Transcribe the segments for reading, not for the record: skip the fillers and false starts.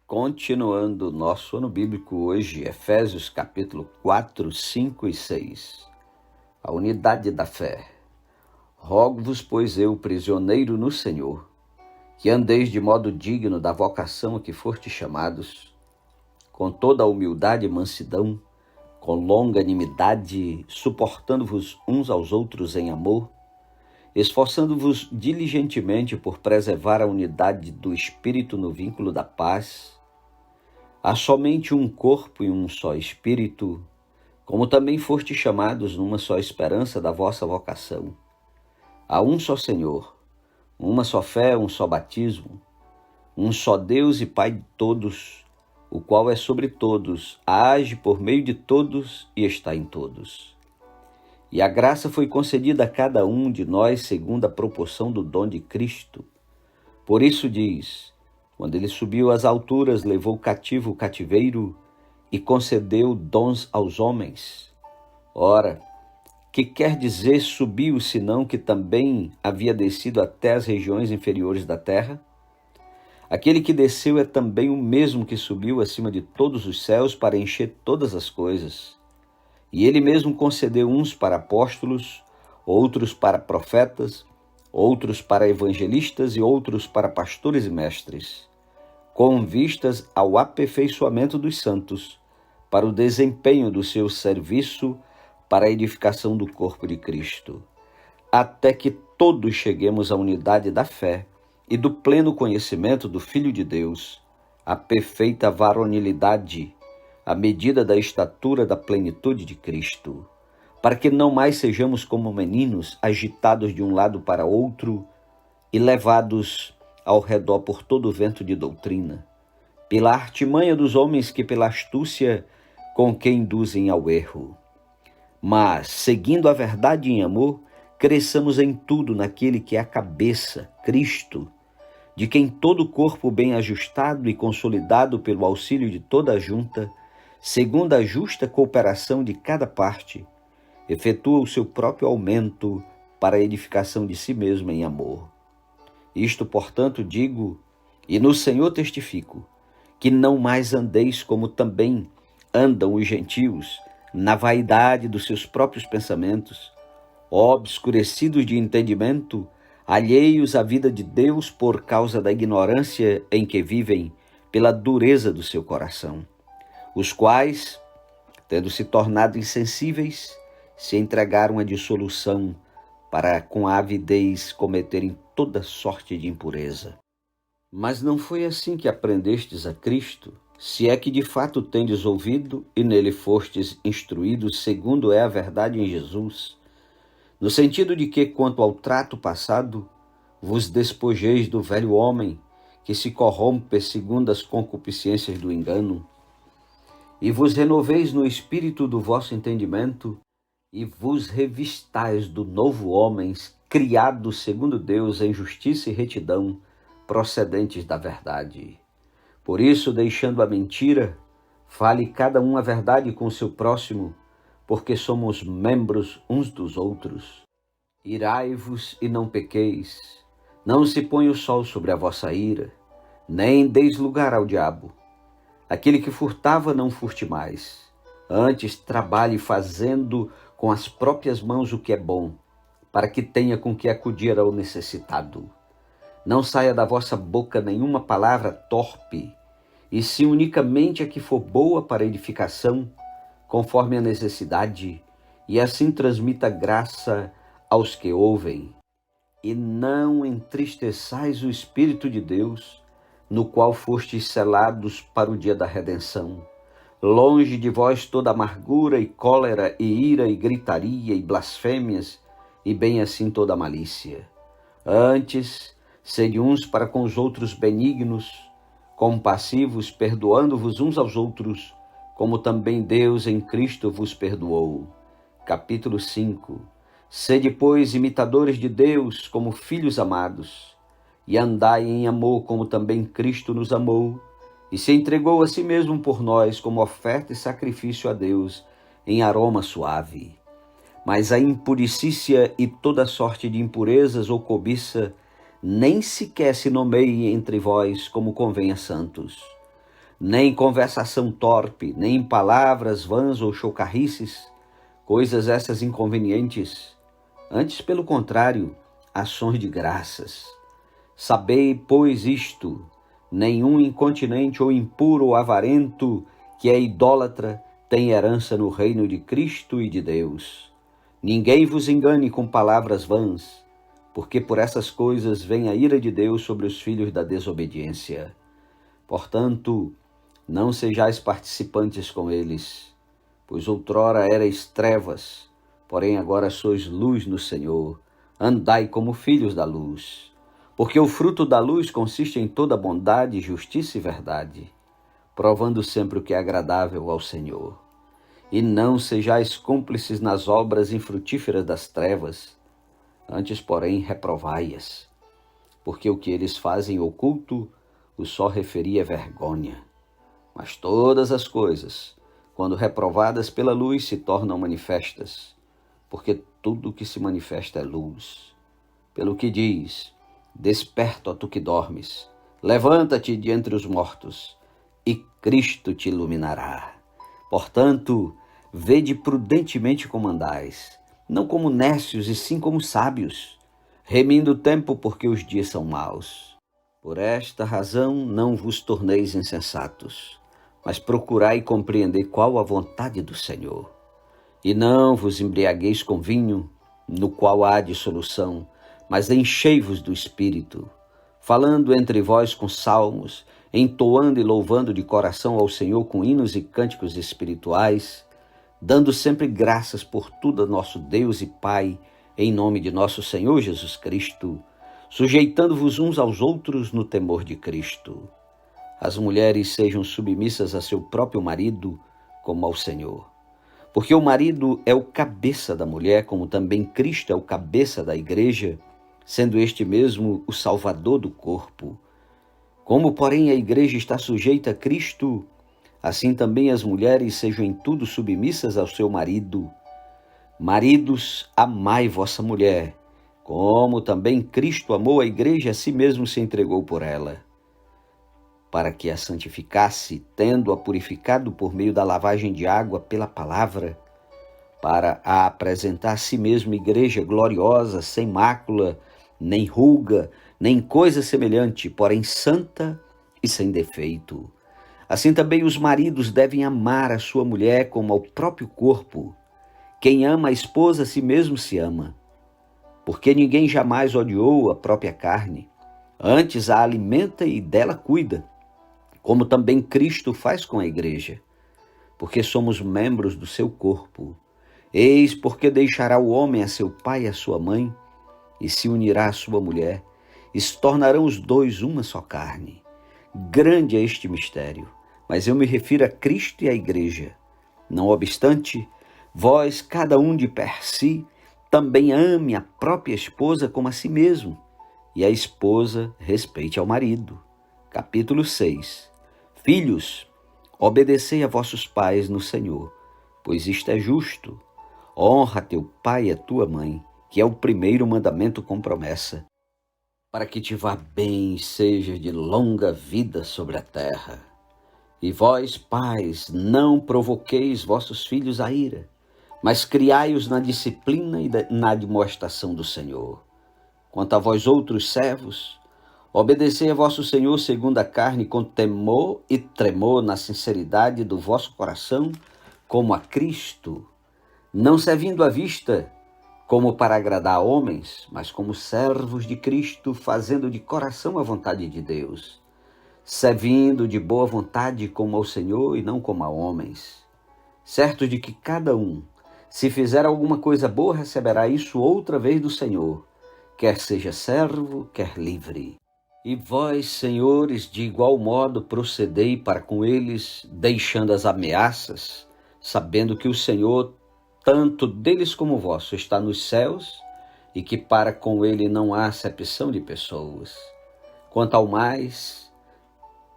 Continuando nosso ano bíblico hoje, Efésios capítulo 4, 5 e 6. A unidade da fé. Rogo-vos, pois eu, prisioneiro no Senhor, que andeis de modo digno da vocação a que fostes chamados, com toda a humildade e mansidão, com longanimidade, suportando-vos uns aos outros em amor, esforçando-vos diligentemente por preservar a unidade do Espírito no vínculo da paz. Há somente um corpo e um só Espírito, como também fostes chamados numa só esperança da vossa vocação. Há um só Senhor, uma só fé, um só batismo, um só Deus e Pai de todos, o qual é sobre todos, age por meio de todos e está em todos. E a graça foi concedida a cada um de nós segundo a proporção do dom de Cristo. Por isso diz: quando ele subiu às alturas, levou cativo o cativeiro e concedeu dons aos homens. Ora, que quer dizer subiu, senão que também havia descido até as regiões inferiores da terra? Aquele que desceu é também o mesmo que subiu acima de todos os céus para encher todas as coisas. E ele mesmo concedeu uns para apóstolos, outros para profetas, outros para evangelistas e outros para pastores e mestres, com vistas ao aperfeiçoamento dos santos, para o desempenho do seu serviço, para a edificação do corpo de Cristo, até que todos cheguemos à unidade da fé e do pleno conhecimento do Filho de Deus, à perfeita varonilidade, à medida da estatura da plenitude de Cristo, para que não mais sejamos como meninos, agitados de um lado para outro e levados ao redor por todo o vento de doutrina, pela artimanha dos homens que pela astúcia com que induzem ao erro. Mas, seguindo a verdade em amor, cresçamos em tudo naquele que é a cabeça, Cristo, de quem todo o corpo bem ajustado e consolidado pelo auxílio de toda a junta, segundo a justa cooperação de cada parte, efetua o seu próprio aumento para a edificação de si mesmo em amor. Isto, portanto, digo, e no Senhor testifico, que não mais andeis como também andam os gentios, na vaidade dos seus próprios pensamentos, obscurecidos de entendimento, alheios à vida de Deus por causa da ignorância em que vivem, pela dureza do seu coração, os quais, tendo se tornado insensíveis, se entregaram à dissolução para com a avidez cometerem toda sorte de impureza. Mas não foi assim que aprendestes a Cristo, se é que de fato tendes ouvido e nele fostes instruídos segundo é a verdade em Jesus, no sentido de que, quanto ao trato passado, vos despojeis do velho homem que se corrompe segundo as concupiscências do engano, e vos renoveis no espírito do vosso entendimento, e vos revistais do novo homem, criado segundo Deus em justiça e retidão, procedentes da verdade. Por isso, deixando a mentira, fale cada um a verdade com o seu próximo, porque somos membros uns dos outros. Irai-vos e não pequeis, não se ponha o sol sobre a vossa ira, nem deis lugar ao diabo. Aquele que furtava, não furte mais. Antes, trabalhe fazendo com as próprias mãos o que é bom, para que tenha com que acudir ao necessitado. Não saia da vossa boca nenhuma palavra torpe, e sim unicamente a que for boa para edificação, conforme a necessidade, e assim transmita graça aos que ouvem. E não entristeçais o Espírito de Deus, no qual fostes selados para o dia da redenção. Longe de vós toda amargura e cólera e ira e gritaria e blasfêmias, e bem assim toda malícia. Antes, sede uns para com os outros benignos, compassivos, perdoando-vos uns aos outros, como também Deus em Cristo vos perdoou. Capítulo 5. Sede, pois, imitadores de Deus como filhos amados, e andai em amor como também Cristo nos amou, e se entregou a si mesmo por nós como oferta e sacrifício a Deus em aroma suave. Mas a impuricícia e toda sorte de impurezas ou cobiça nem sequer se nomeie entre vós como convém a santos. nem em conversação torpe, nem em palavras vãs ou chocarrices, coisas essas inconvenientes, antes, pelo contrário, ações de graças. Sabei, pois, isto: nenhum incontinente ou impuro ou avarento que é idólatra tem herança no reino de Cristo e de Deus. Ninguém vos engane com palavras vãs, porque por essas coisas vem a ira de Deus sobre os filhos da desobediência. Portanto, não sejais participantes com eles, pois outrora erais trevas, porém agora sois luz no Senhor. Andai como filhos da luz. Porque o fruto da luz consiste em toda bondade, justiça e verdade, provando sempre o que é agradável ao Senhor. E não sejais cúmplices nas obras infrutíferas das trevas, antes, porém, reprovai-as, porque o que eles fazem oculto, o só referir é vergonha. Mas todas as coisas, quando reprovadas pela luz, se tornam manifestas, porque tudo que se manifesta é luz. Pelo que diz: desperta, ó tu que dormes, levanta-te de entre os mortos, e Cristo te iluminará. Portanto, vede prudentemente como andais, não como nércios, e sim como sábios, remindo o tempo, porque os dias são maus. Por esta razão não vos torneis insensatos, mas procurai compreender qual a vontade do Senhor. E não vos embriagueis com vinho, no qual há dissolução, mas enchei-vos do Espírito, falando entre vós com salmos, entoando e louvando de coração ao Senhor com hinos e cânticos espirituais, dando sempre graças por tudo a nosso Deus e Pai, em nome de nosso Senhor Jesus Cristo, sujeitando-vos uns aos outros no temor de Cristo. As mulheres sejam submissas a seu próprio marido, como ao Senhor. Porque o marido é o cabeça da mulher, como também Cristo é o cabeça da igreja, sendo este mesmo o Salvador do corpo. Como, porém, a igreja está sujeita a Cristo, assim também as mulheres sejam em tudo submissas ao seu marido. Maridos, amai vossa mulher, como também Cristo amou a igreja e a si mesmo se entregou por ela, para que a santificasse, tendo-a purificado por meio da lavagem de água pela palavra, para a apresentar a si mesmo igreja gloriosa, sem mácula, nem ruga, nem coisa semelhante, porém santa e sem defeito. Assim também os maridos devem amar a sua mulher como ao próprio corpo. Quem ama a esposa a si mesmo se ama, porque ninguém jamais odiou a própria carne, antes a alimenta e dela cuida, como também Cristo faz com a igreja, porque somos membros do seu corpo. Eis porque deixará o homem a seu pai e a sua mãe, e se unirá à sua mulher, e se tornarão os dois uma só carne. Grande é este mistério, mas eu me refiro a Cristo e à igreja. Não obstante, vós, cada um de per si, também ame a própria esposa como a si mesmo, e a esposa respeite ao marido. Capítulo 6. Filhos, obedecei a vossos pais no Senhor, pois isto é justo. Honra teu pai e a tua mãe, que é o primeiro mandamento com promessa, para que te vá bem e sejas de longa vida sobre a terra. E vós, pais, não provoqueis vossos filhos à ira, mas criai-os na disciplina e na admoestação do Senhor. Quanto a vós outros servos, obedecei a vosso Senhor segundo a carne, com temor e tremor, na sinceridade do vosso coração, como a Cristo, não servindo à vista, como para agradar a homens, mas como servos de Cristo, fazendo de coração a vontade de Deus, servindo de boa vontade como ao Senhor e não como a homens, certo de que cada um, se fizer alguma coisa boa, receberá isso outra vez do Senhor, quer seja servo, quer livre. E vós, senhores, de igual modo procedei para com eles, deixando as ameaças, sabendo que o Senhor, tanto deles como vosso, está nos céus, e que para com ele não há acepção de pessoas. Quanto ao mais,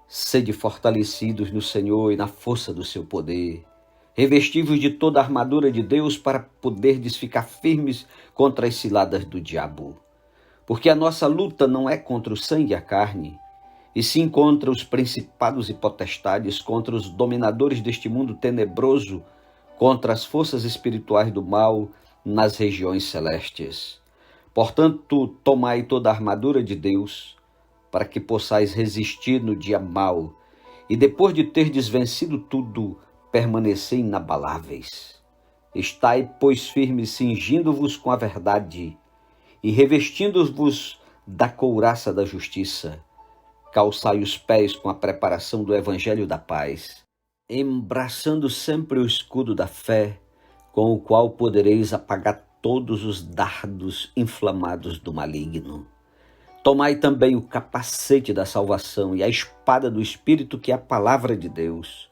sede fortalecidos no Senhor e na força do seu poder, revestivos de toda a armadura de Deus para poderdes ficar firmes contra as ciladas do diabo. Porque a nossa luta não é contra o sangue e a carne, e sim contra os principados e potestades, contra os dominadores deste mundo tenebroso, contra as forças espirituais do mal nas regiões celestes. Portanto, tomai toda a armadura de Deus, para que possais resistir no dia mau, e depois de terdes vencido tudo, permanecer inabaláveis. Estai, pois, firmes, cingindo-vos com a verdade, e revestindo-vos da couraça da justiça. Calçai os pés com a preparação do evangelho da paz, embraçando sempre o escudo da fé, com o qual podereis apagar todos os dardos inflamados do maligno. Tomai também o capacete da salvação e a espada do Espírito, que é a palavra de Deus,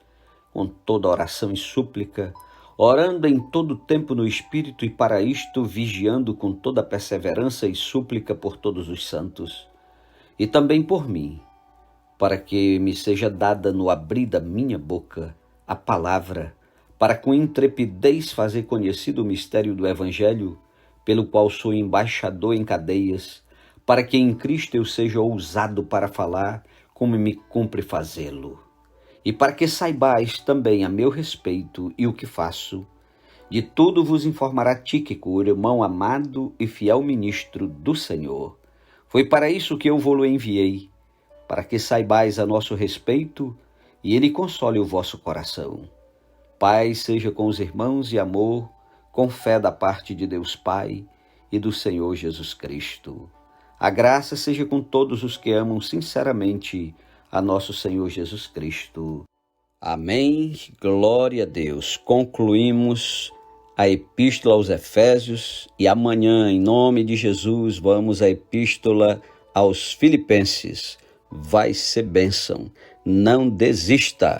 com toda oração e súplica, orando em todo tempo no Espírito, e para isto vigiando com toda perseverança e súplica por todos os santos, e também por mim, para que me seja dada no abrir da minha boca a palavra, para com intrepidez fazer conhecido o mistério do Evangelho, pelo qual sou embaixador em cadeias, para que em Cristo eu seja ousado para falar como me cumpre fazê-lo. E para que saibais também a meu respeito e o que faço, de tudo vos informará Tíquico, o irmão amado e fiel ministro do Senhor. Foi para isso que eu vou-lo enviei, para que saibais a nosso respeito e ele console o vosso coração. Paz seja com os irmãos e amor, com fé da parte de Deus Pai e do Senhor Jesus Cristo. A graça seja com todos os que amam sinceramente a nosso Senhor Jesus Cristo. Amém. Glória a Deus. Concluímos a Epístola aos Efésios e amanhã, em nome de Jesus, vamos à Epístola aos Filipenses. Vai ser bênção. Não desista.